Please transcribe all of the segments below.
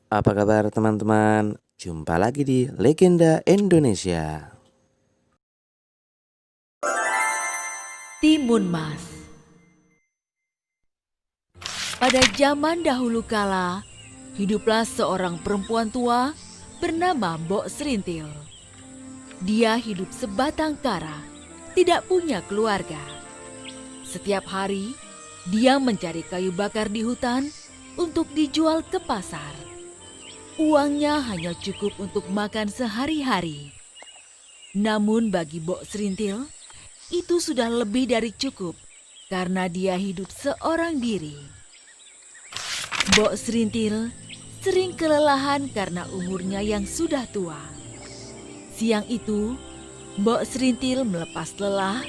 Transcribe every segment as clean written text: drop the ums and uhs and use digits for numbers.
Apa kabar teman-teman? Jumpa lagi di Legenda Indonesia. Timun Mas. Pada zaman dahulu kala, hiduplah seorang perempuan tua bernama Mbok Serintil. Dia hidup sebatang kara, tidak punya keluarga. Setiap hari, dia mencari kayu bakar di hutan untuk dijual ke pasar. Uangnya hanya cukup untuk makan sehari-hari. Namun bagi Mbok Serintil, itu sudah lebih dari cukup karena dia hidup seorang diri. Mbok Serintil sering kelelahan karena umurnya yang sudah tua. Siang itu, Mbok Serintil melepas lelah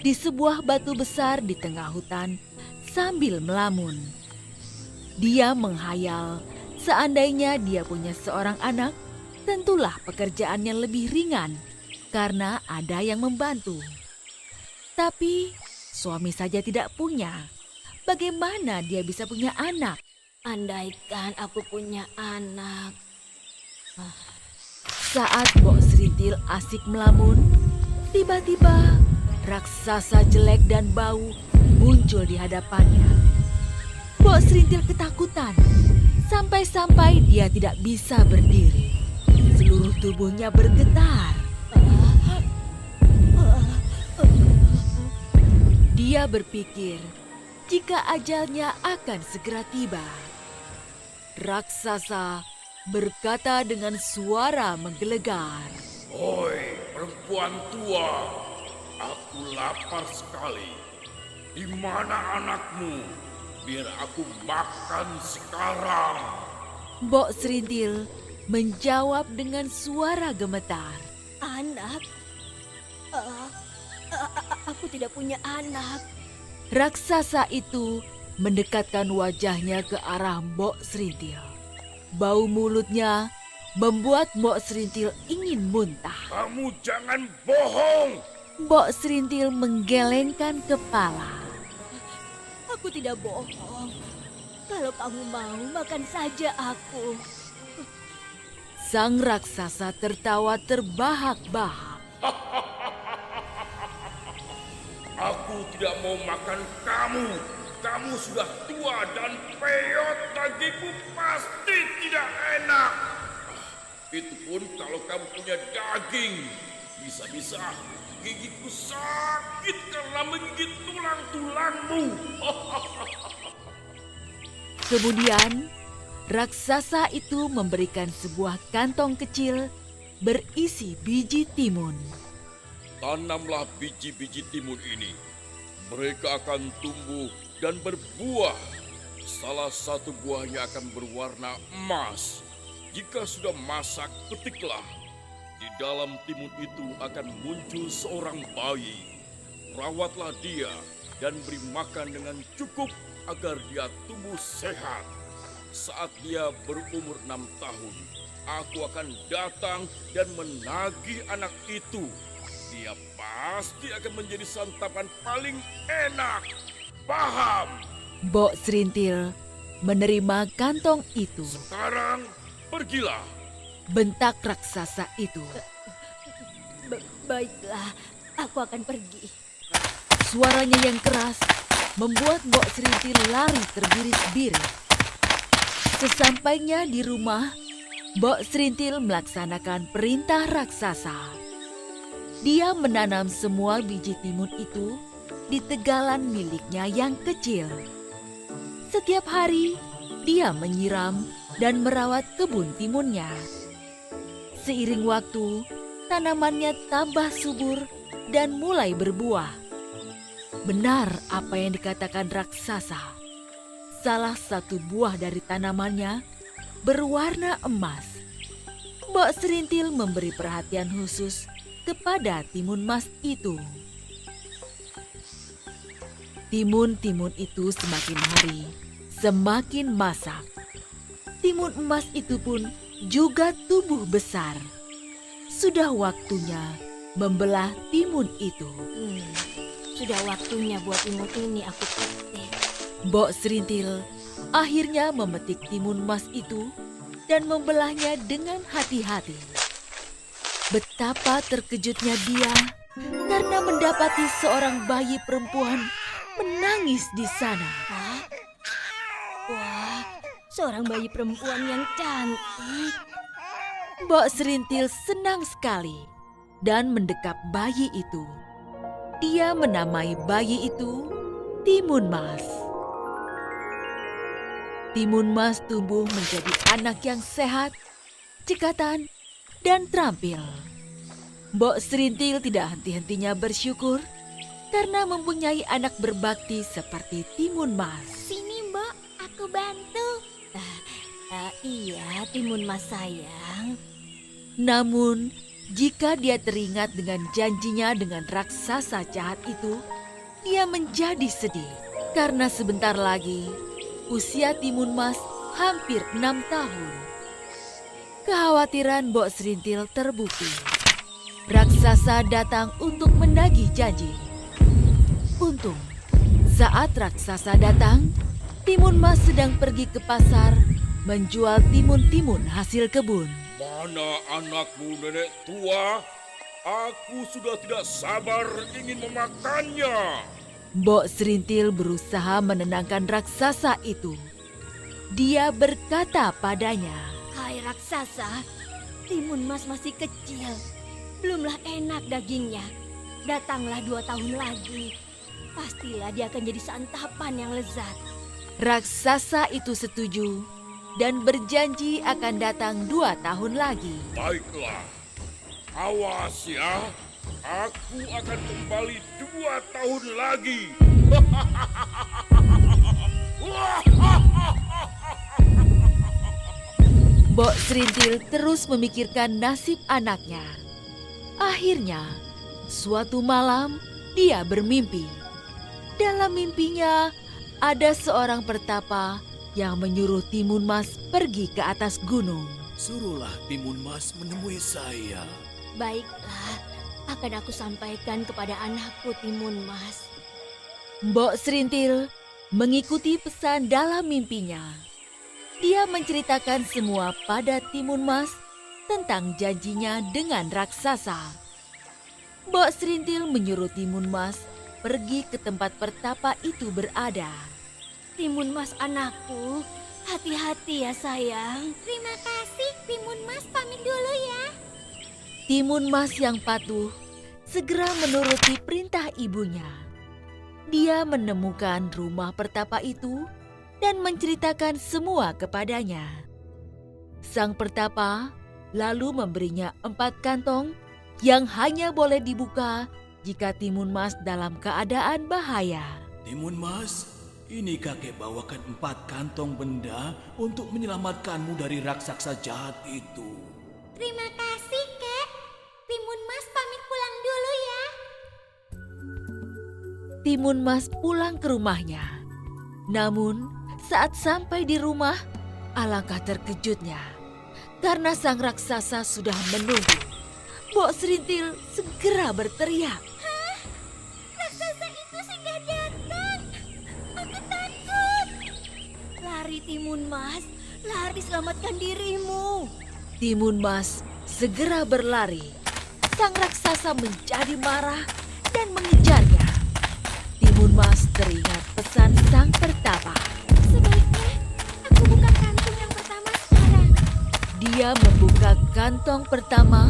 di sebuah batu besar di tengah hutan sambil melamun. Dia menghayal seandainya dia punya seorang anak, tentulah pekerjaannya lebih ringan karena ada yang membantu. Tapi suami saja tidak punya. Bagaimana dia bisa punya anak? Andaikan aku punya anak. Saat Mbok Serintil asik melamun, tiba-tiba raksasa jelek dan bau muncul di hadapannya. Mbok Serintil ketakutan, sampai-sampai dia tidak bisa berdiri. Seluruh tubuhnya bergetar. Dia berpikir jika ajalnya akan segera tiba. Raksasa berkata dengan suara menggelegar. Hoi perempuan tua, aku lapar sekali. Di mana anakmu? Biar aku makan sekarang. Mbok Serintil menjawab dengan suara gemetar. Anak? Aku tidak punya anak. Raksasa itu mendekatkan wajahnya ke arah Mbok Serintil. Bau mulutnya membuat Mbok Serintil ingin muntah. Kamu jangan bohong. Mbok Serintil menggelengkan kepala. Aku tidak bohong. Kalau kamu mau, makan saja aku. Sang raksasa tertawa terbahak-bahak. Aku tidak mau makan kamu. Kamu sudah tua dan peyot, dagingmu pasti tidak enak. Itu pun kalau kamu punya daging. Bisa-bisa gigiku sakit karena menggigit tulang-tulangmu. Kemudian, raksasa itu memberikan sebuah kantong kecil berisi biji timun. Tanamlah biji-biji timun ini. Mereka akan tumbuh dan berbuah. Salah satu buahnya akan berwarna emas. Jika sudah masak, petiklah. Di dalam timun itu akan muncul seorang bayi. Rawatlah dia dan beri makan dengan cukup agar dia tumbuh sehat. Saat dia berumur 6 tahun, aku akan datang dan menagih anak itu. Dia pasti akan menjadi santapan paling enak. Paham? Mbok Serintil menerima kantong itu. Sekarang pergilah. Bentak raksasa itu. Baiklah, aku akan pergi. Suaranya yang keras membuat Mbok Serintil lari terbirit-birit. Sesampainya di rumah, Mbok Serintil melaksanakan perintah raksasa. Dia menanam semua biji timun itu di tegalan miliknya yang kecil. Setiap hari, dia menyiram dan merawat kebun timunnya. Seiring waktu, tanamannya tambah subur dan mulai berbuah. Benar apa yang dikatakan raksasa. Salah satu buah dari tanamannya berwarna emas. Mbok Serintil memberi perhatian khusus kepada timun emas itu. Timun-timun itu semakin hari semakin masak. Timun emas itu pun juga tumbuh besar. Sudah waktunya membelah timun itu. Sudah waktunya buat timun ini aku petik. Mbok Serintil akhirnya memetik timun emas itu dan membelahnya dengan hati-hati. Betapa terkejutnya dia karena mendapati seorang bayi perempuan menangis di sana. Wah, seorang bayi perempuan yang cantik. Mbok Serintil senang sekali dan mendekap bayi itu. Dia menamai bayi itu Timun Mas. Timun Mas tumbuh menjadi anak yang sehat, cekatan, dan terampil. Mbok Serintil tidak henti-hentinya bersyukur karena mempunyai anak berbakti seperti Timun Mas. Sini Mbok, aku bantu. Iya, Timun Mas sayang. Namun, jika dia teringat dengan janjinya dengan raksasa jahat itu, dia menjadi sedih. Karena sebentar lagi, usia Timun Mas hampir 6 tahun. Kekhawatiran Mbok Serintil terbukti. Raksasa datang untuk menagih janji. Untung, saat raksasa datang, Timun Mas sedang pergi ke pasar menjual timun-timun hasil kebun. Mana anakmu, nenek tua? Aku sudah tidak sabar ingin memakannya. Mbok Serintil berusaha menenangkan raksasa itu. Dia berkata padanya, Hai raksasa, Timun Mas masih kecil. Belumlah enak dagingnya. Datanglah 2 tahun lagi. Pastilah dia akan jadi santapan yang lezat. raksasa itu setuju dan berjanji akan datang 2 tahun lagi. Baiklah, awas ya. Aku akan kembali 2 tahun lagi. Mbok Serintil terus memikirkan nasib anaknya. Akhirnya, suatu malam dia bermimpi. Dalam mimpinya, ada seorang pertapa yang menyuruh Timun Mas pergi ke atas gunung. Suruhlah Timun Mas menemui saya. Baiklah, akan aku sampaikan kepada anakku Timun Mas. Mbok Serintil mengikuti pesan dalam mimpinya. Dia menceritakan semua pada Timun Mas tentang janjinya dengan raksasa. Mbok Serintil menyuruh Timun Mas pergi ke tempat pertapa itu berada. Timun Mas anakku, hati-hati ya sayang. Terima kasih, Timun Mas pamit dulu ya. Timun Mas yang patuh segera menuruti perintah ibunya. Dia menemukan rumah pertapa itu dan menceritakan semua kepadanya. Sang pertapa lalu memberinya 4 kantong yang hanya boleh dibuka jika Timun Mas dalam keadaan bahaya. Timun Mas, ini kakek bawakan 4 kantong benda untuk menyelamatkanmu dari raksasa jahat itu. Terima kasih, Kek. Timun Mas pamit pulang dulu ya. Timun Mas pulang ke rumahnya. Namun, saat sampai di rumah, alangkah terkejutnya karena sang raksasa sudah menunggu. Mbok Serintil segera berteriak. Raksasa itu sudah datang. Aku takut. Lari Timun Mas, lari selamatkan dirimu. Timun Mas segera berlari. Sang raksasa menjadi marah dan mengejarnya. Timun Mas teringat pesan sang pertapa. Sebaiknya aku buka kantung yang pertama sekarang. Dia membuka kantong pertama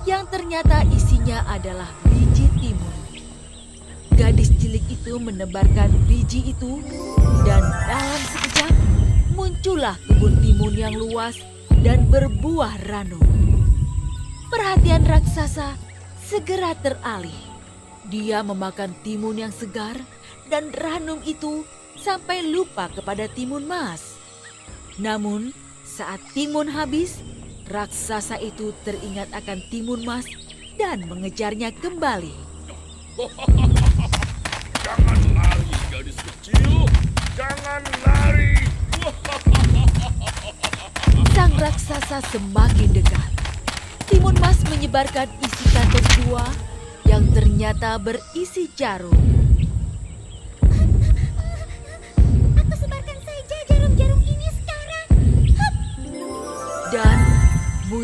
yang ternyata isinya adalah biji timun. Gadis cilik itu menebarkan biji itu dan dalam sekejap muncullah kebun timun yang luas dan berbuah ranum. Perhatian raksasa segera teralih. Dia memakan timun yang segar dan ranum itu sampai lupa kepada Timun Mas. Namun, saat timun habis, raksasa itu teringat akan Timun Mas dan mengejarnya kembali. Jangan lari, gadis kecil. Jangan lari. Sang raksasa semakin dekat. Timun Mas menyebarkan isi kantong kedua yang ternyata berisi jarum. Aku sebarkan saja jarum-jarum ini sekarang. Hup.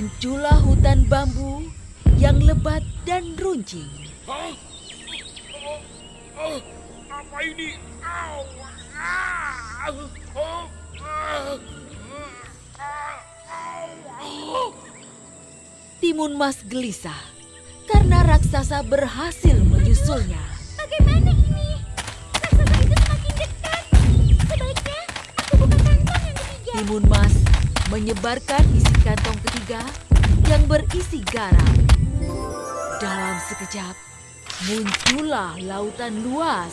Muncullah hutan bambu yang lebat dan runcing. Hah? Apa ini? Au! Ah! Oh! Ah! Au! Timun Mas gelisah karena raksasa berhasil menyusulnya. Bagaimana ini? Raksasa itu semakin dekat. Sebaiknya aku buka kantong yang ketiga. Timun Mas menyebarkan isi kantong ketiga yang berisi garam. Dalam sekejap, muncullah lautan luas.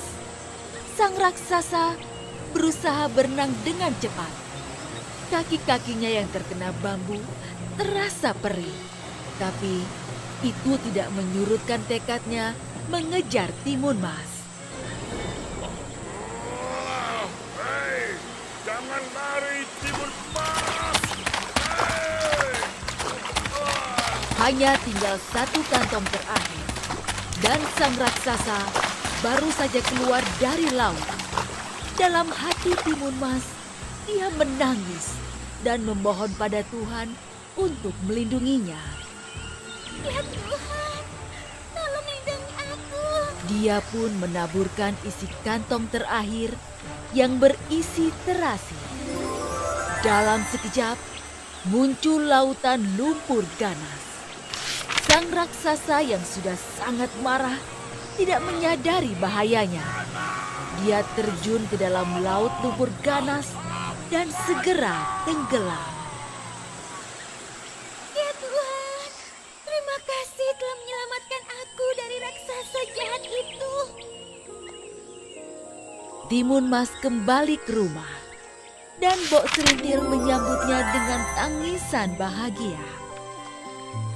Sang raksasa berusaha berenang dengan cepat. Kaki-kakinya yang terkena bambu terasa perih. Tapi itu tidak menyurutkan tekadnya mengejar Timun Mas. Hei, jangan lari, Timun Mas! Hei! Hanya tinggal satu kantong terakhir. Dan sang raksasa baru saja keluar dari laut. Dalam hati Timun Mas, dia menangis dan memohon pada Tuhan untuk melindunginya. Ya Tuhan, tolong lindungi aku. Dia pun menaburkan isi kantong terakhir yang berisi terasi. Dalam sekejap, muncul lautan lumpur ganas. Sang raksasa yang sudah sangat marah tidak menyadari bahayanya. Dia terjun ke dalam laut lumpur ganas dan segera tenggelam. Ya Tuhan, terima kasih telah menyelamatkan aku dari raksasa jahat itu. Timun Mas kembali ke rumah dan Bok Serintil menyambutnya dengan tangisan bahagia.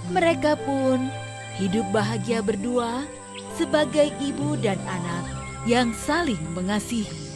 Mereka pun hidup bahagia berdua sebagai ibu dan anak yang saling mengasihi.